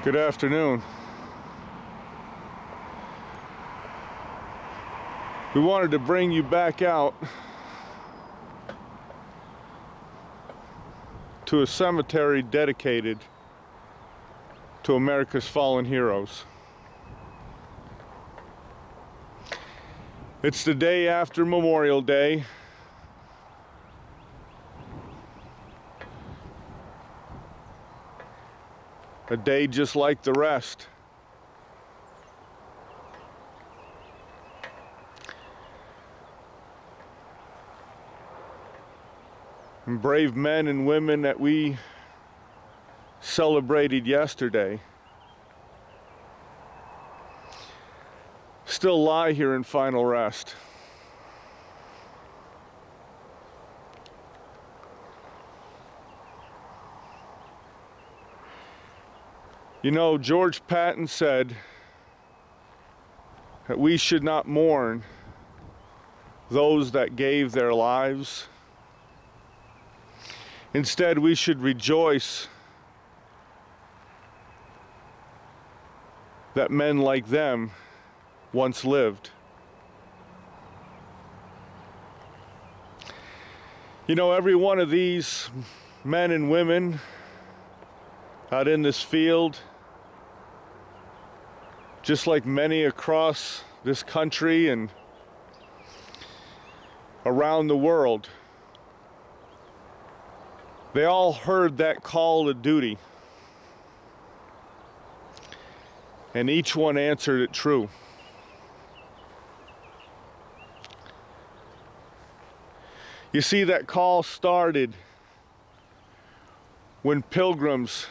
Good afternoon. We wanted to bring you back out to a cemetery dedicated to America's fallen heroes. It's the day after Memorial Day. A day just like the rest. And brave men and women that we celebrated yesterday still lie here in final rest. You know, George Patton said that we should not mourn those that gave their lives. Instead, we should rejoice that men like them once lived. You know, every one of these men and women out in this field, just like many across this country and around the world, they all heard that call to duty, and each one answered it true. You see, that call started when pilgrims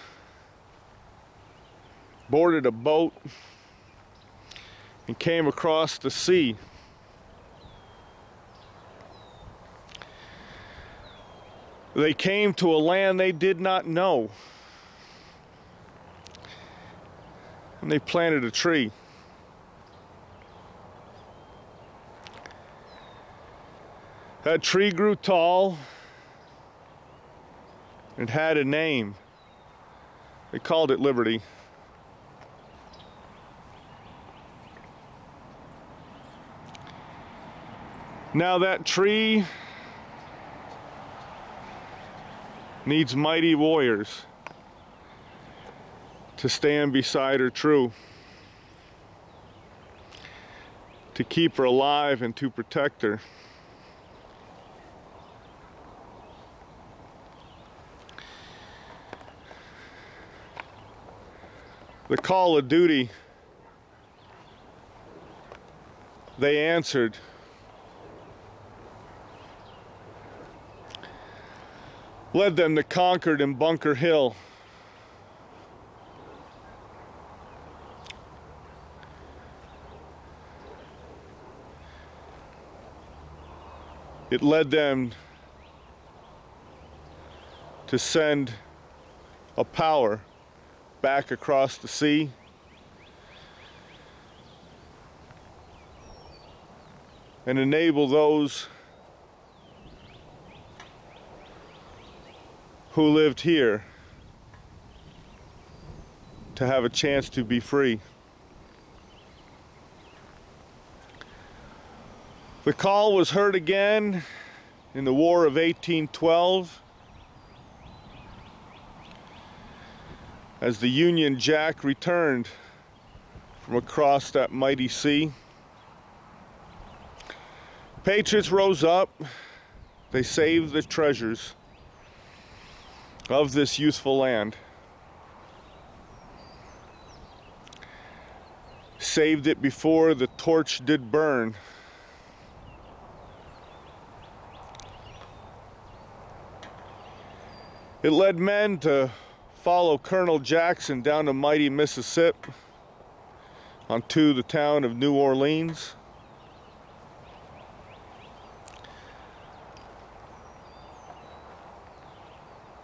boarded a boat and came across the sea. They came to a land they did not know, and they planted a tree. That tree grew tall and had a name. They called it Liberty. Now that tree needs mighty warriors to stand beside her true, to keep her alive and to protect her. The call of duty they answered led them to Concord and Bunker Hill. It led them to send a power back across the sea, and enable those who lived here to have a chance to be free. The call was heard again in the War of 1812 as the Union Jack returned from across that mighty sea. Patriots rose up. They saved the treasures of this youthful land. Saved it before the torch did burn. It led men to follow Colonel Jackson down the mighty Mississippi onto the town of New Orleans.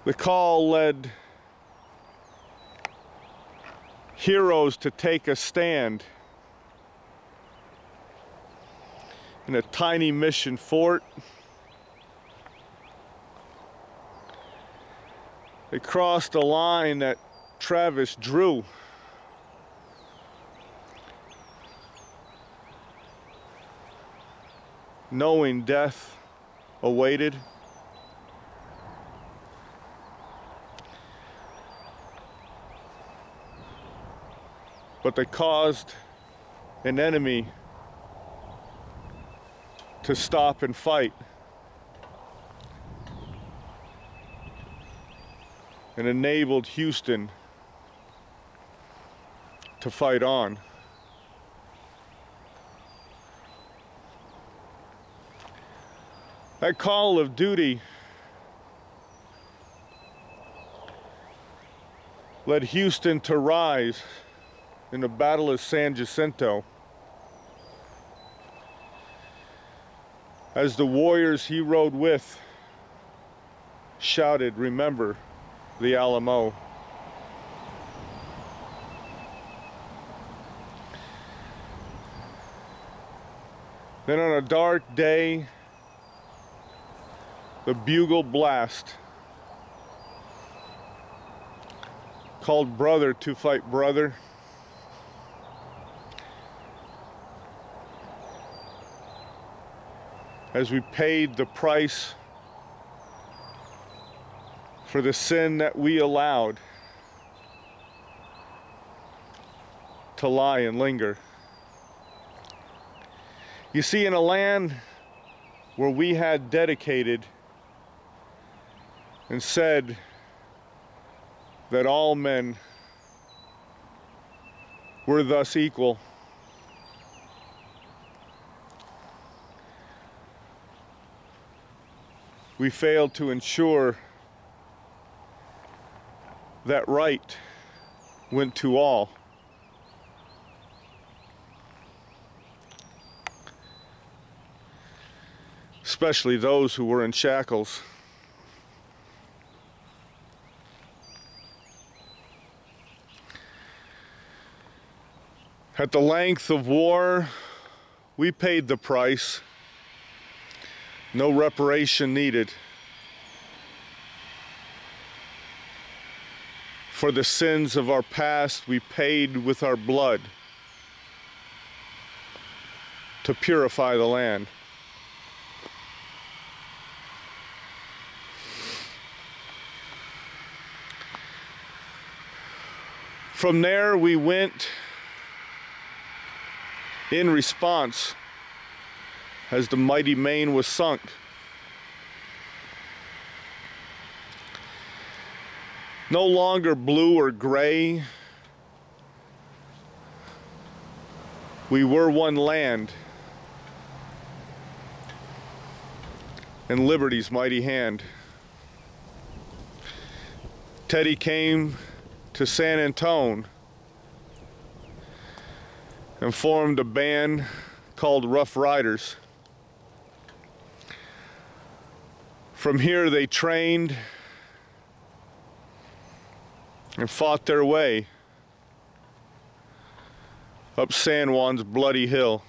The call led heroes to take a stand in a tiny mission fort. They crossed a line that Travis drew knowing death awaited. But they caused an enemy to stop and fight, and enabled Houston to fight on. That call of duty led Houston to rise in the Battle of San Jacinto, as the warriors he rode with shouted, "Remember the Alamo." Then on a dark day, the bugle blast called brother to fight brother. As we paid the price for the sin that we allowed to lie and linger. You see, in a land where we had dedicated and said that all men were thus equal, we failed to ensure that right went to all. Especially those who were in shackles. At the length of war, we paid the price. No reparation needed. For the sins of our past, we paid with our blood to purify the land. From there, we went in response as the mighty Maine was sunk. No longer blue or gray, we were one land in liberty's mighty hand. Teddy came to San Antone and formed a band called Rough Riders. From here they trained and fought their way up San Juan's bloody hill.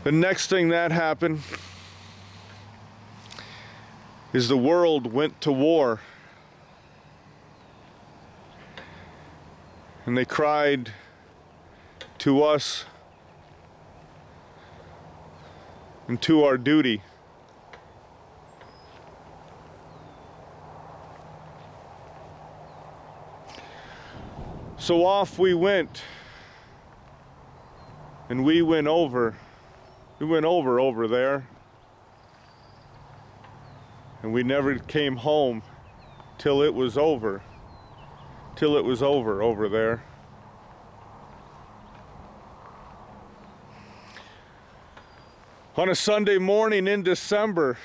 The next thing that happened is the world went to war. And they cried to us and to our duty. So off we went, and we went over there, and we never came home till it was over over there. On a Sunday morning in December,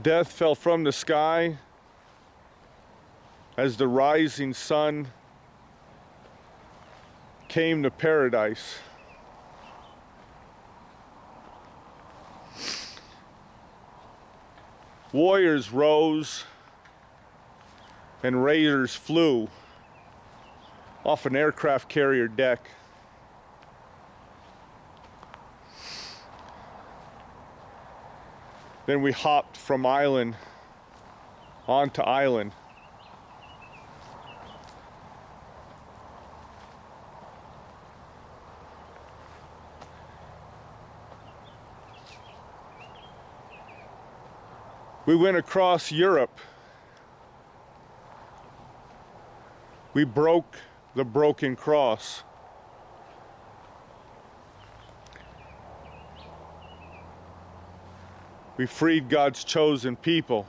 death fell from the sky as the rising sun came to paradise. Warriors rose and raiders flew off an aircraft carrier deck. Then we hopped from island onto island. We went across Europe. We broke the broken cross. We freed God's chosen people.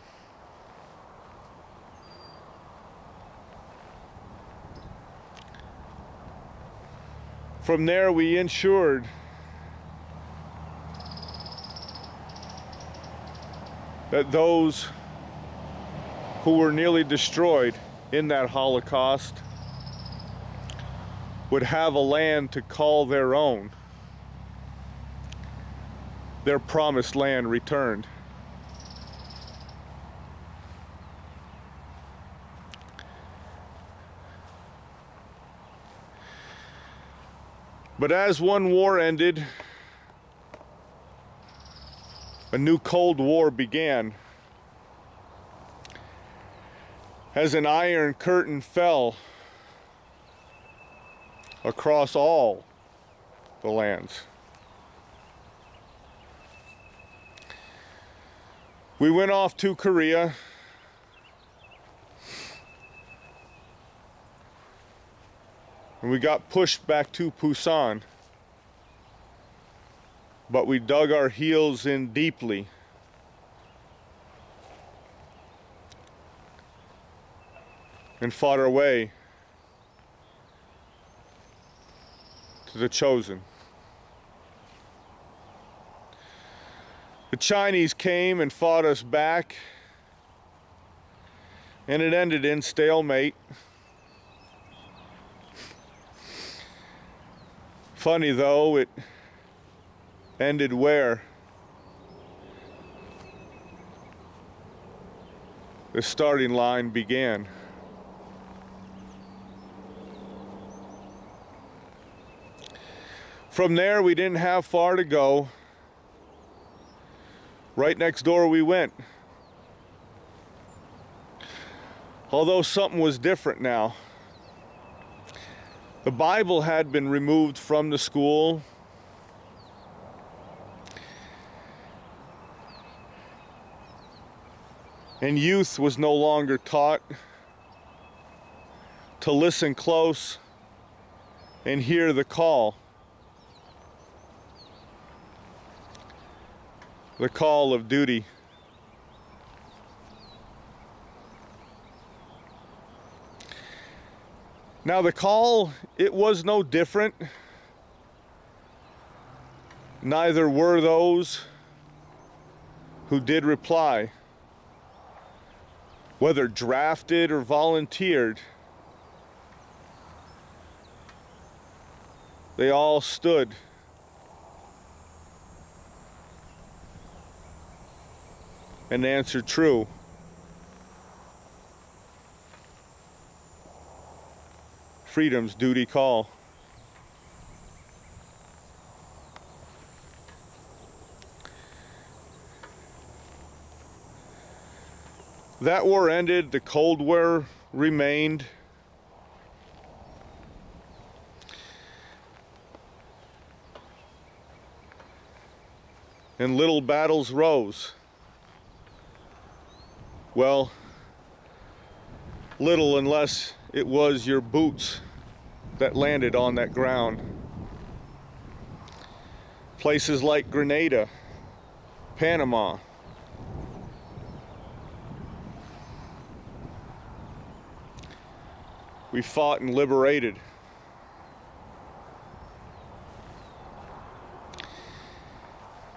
From there, we ensured that those who were nearly destroyed in that Holocaust would have a land to call their own. Their promised land returned. But as one war ended, a new Cold War began. As an iron curtain fell across all the lands. We went off to Korea. And we got pushed back to Busan. But we dug our heels in deeply. And fought our way to the chosen. The Chinese came and fought us back, and it ended in stalemate. Funny though, it ended where? The starting line began. From there, we didn't have far to go. Right next door we went. Although something was different now. The Bible had been removed from the school. And youth was no longer taught to listen close and hear the call. The call of duty. Now the call, it was no different. Neither were those who did reply. Whether drafted or volunteered, they all stood and answered true. Freedom's duty call. That war ended, the Cold War remained. And little battles rose. Well, little unless it was your boots that landed on that ground. Places like Grenada, Panama, we fought and liberated.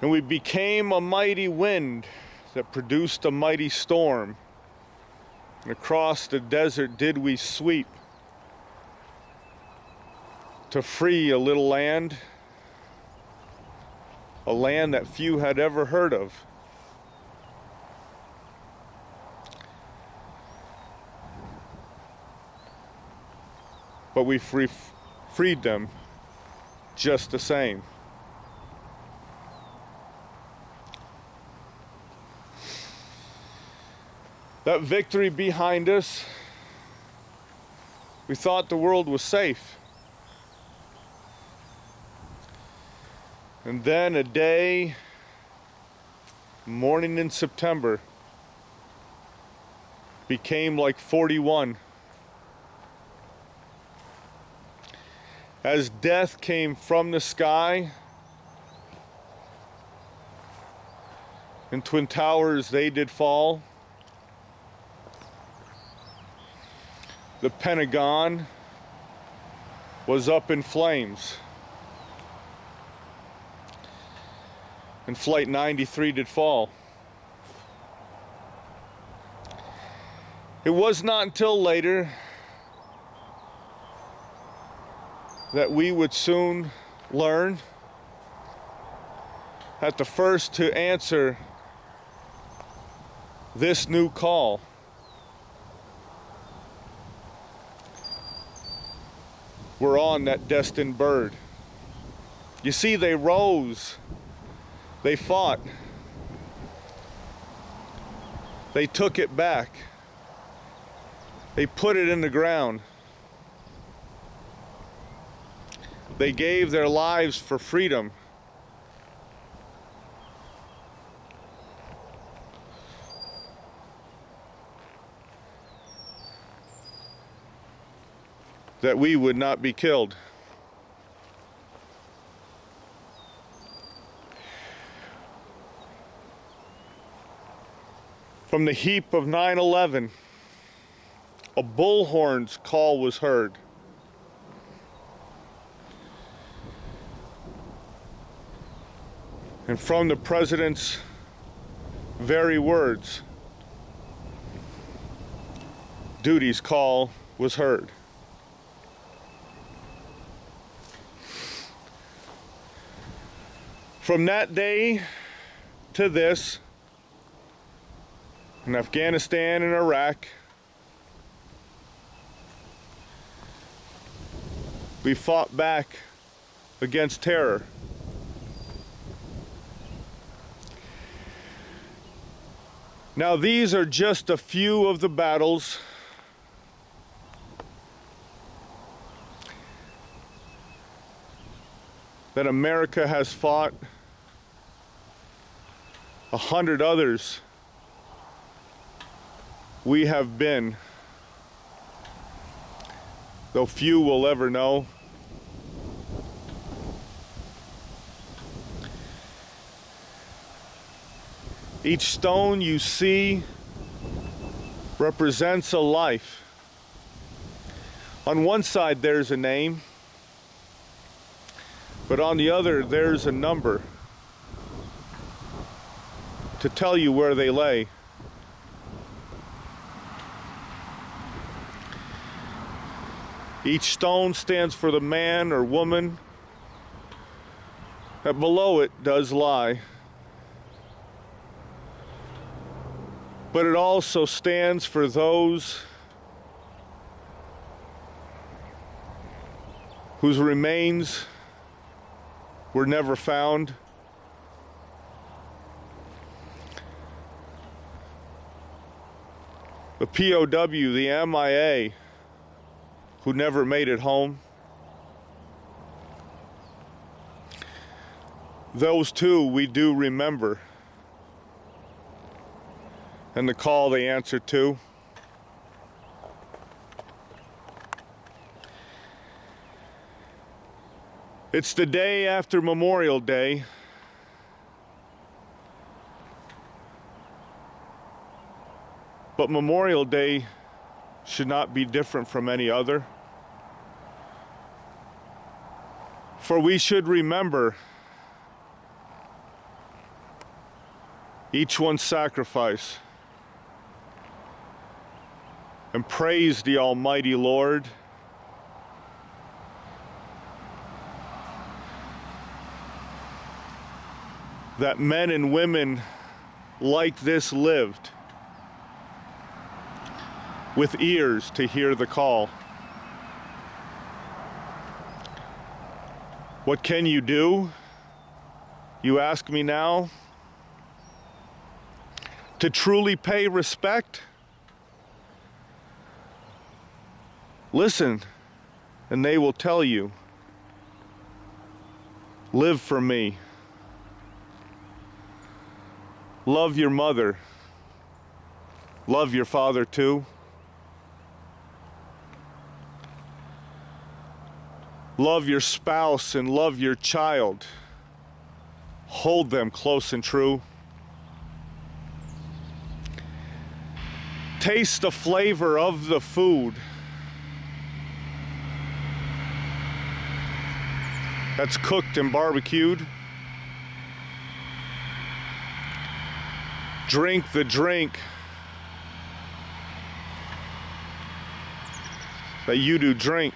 And we became a mighty wind that produced a mighty storm. And across the desert did we sweep to free a little land, a land that few had ever heard of. But we freed them just the same. That victory behind us, we thought the world was safe. And then a day, morning in September, became like 41. As death came from the sky, and Twin Towers, they did fall. The Pentagon was up in flames. And Flight 93 did fall. It was not until later that we would soon learn that the first to answer this new call were on that destined bird. You see, they rose, they fought, they took it back, they put it in the ground, they gave their lives for freedom. That we would not be killed. From the heap of 9/11, a bullhorn's call was heard. And from the president's very words, duty's call was heard. From that day to this, in Afghanistan and Iraq, we fought back against terror. Now, these are just a few of the battles that America has fought. 100 others we have been, though few will ever know. Each stone you see represents a life. On one side there's a name, but on the other there's a number to tell you where they lay. Each stone stands for the man or woman that below it does lie. But it also stands for those whose remains were never found. The POW, the MIA, who never made it home. Those two we do remember, and the call they answered to. It's the day after Memorial Day. But Memorial Day should not be different from any other. For we should remember each one's sacrifice and praise the Almighty Lord that men and women like this lived with ears to hear the call. What can you do, you ask me now, to truly pay respect Listen, and they will tell you. Live for me. Love your mother. Love your father too. Love your spouse and love your child. Hold them close and true. Taste the flavor of the food that's cooked and barbecued. Drink the drink that you do drink.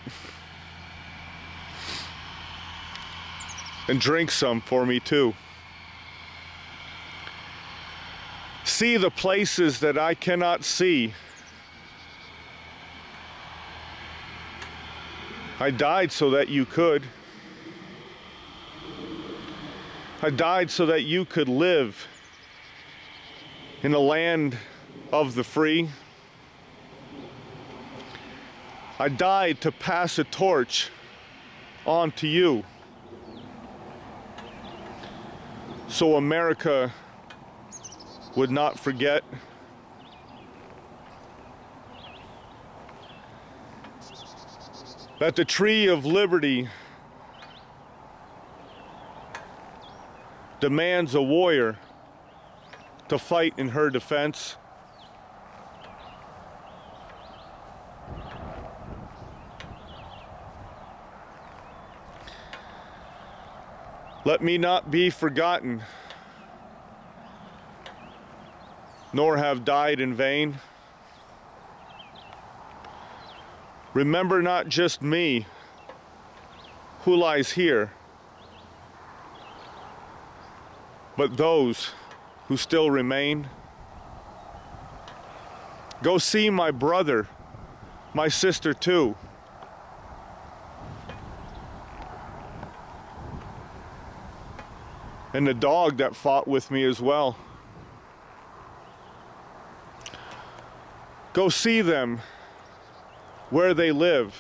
And drink some for me too. See the places that I cannot see. I died so that you could. I died so that you could live in a land of the free. I died to pass a torch on to you, so America would not forget. That the tree of liberty demands a warrior to fight in her defense. Let me not be forgotten, nor have died in vain. Remember not just me, who lies here, but those who still remain. Go see my brother, my sister too. And the dog that fought with me as well. Go see them where they live,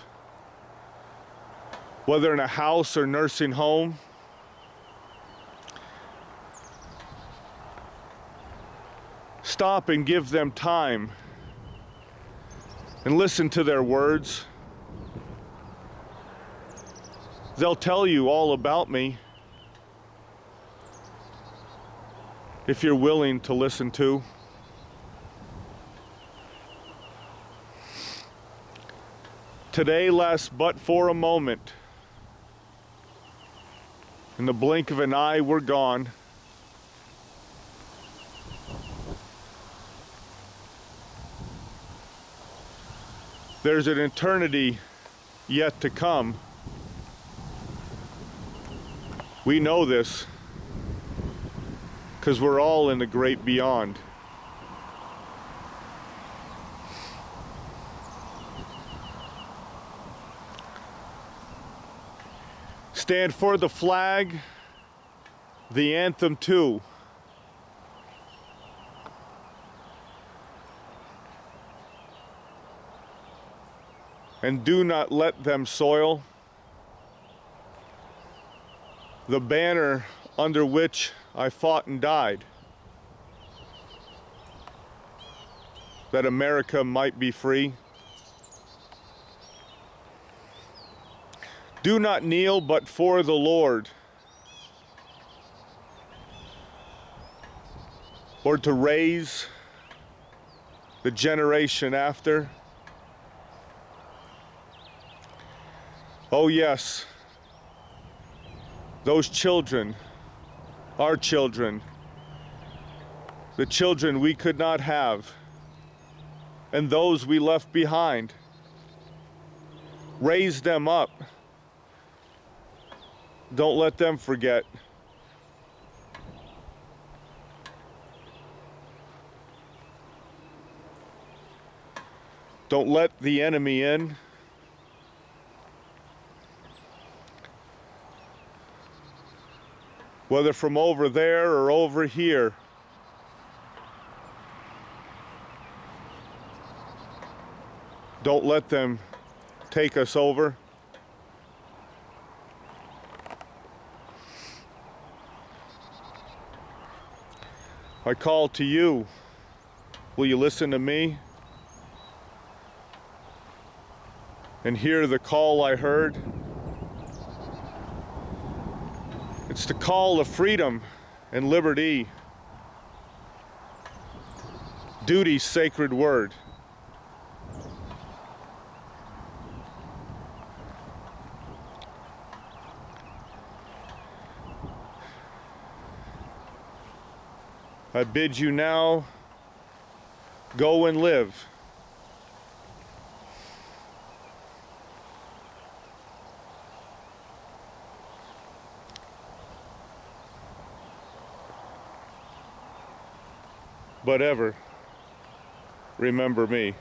whether in a house or nursing home. Stop and give them time and listen to their words. They'll tell you all about me if you're willing to listen to. Today lasts but for a moment. In the blink of an eye, we're gone. There's an eternity yet to come. We know this because we're all in the great beyond. Stand for the flag, the anthem too. And do not let them soil the banner under which I fought and died, that America might be free. Do not kneel but for the Lord, or to raise the generation after. Oh yes, those children, our children, the children we could not have, and those we left behind. Raise them up. Don't let them forget. Don't let the enemy in. Whether from over there or over here. Don't let them take us over. I call to you. Will you listen to me and hear the call I heard? It's the call of freedom and liberty, duty's sacred word. I bid you now, go and live. But ever remember me.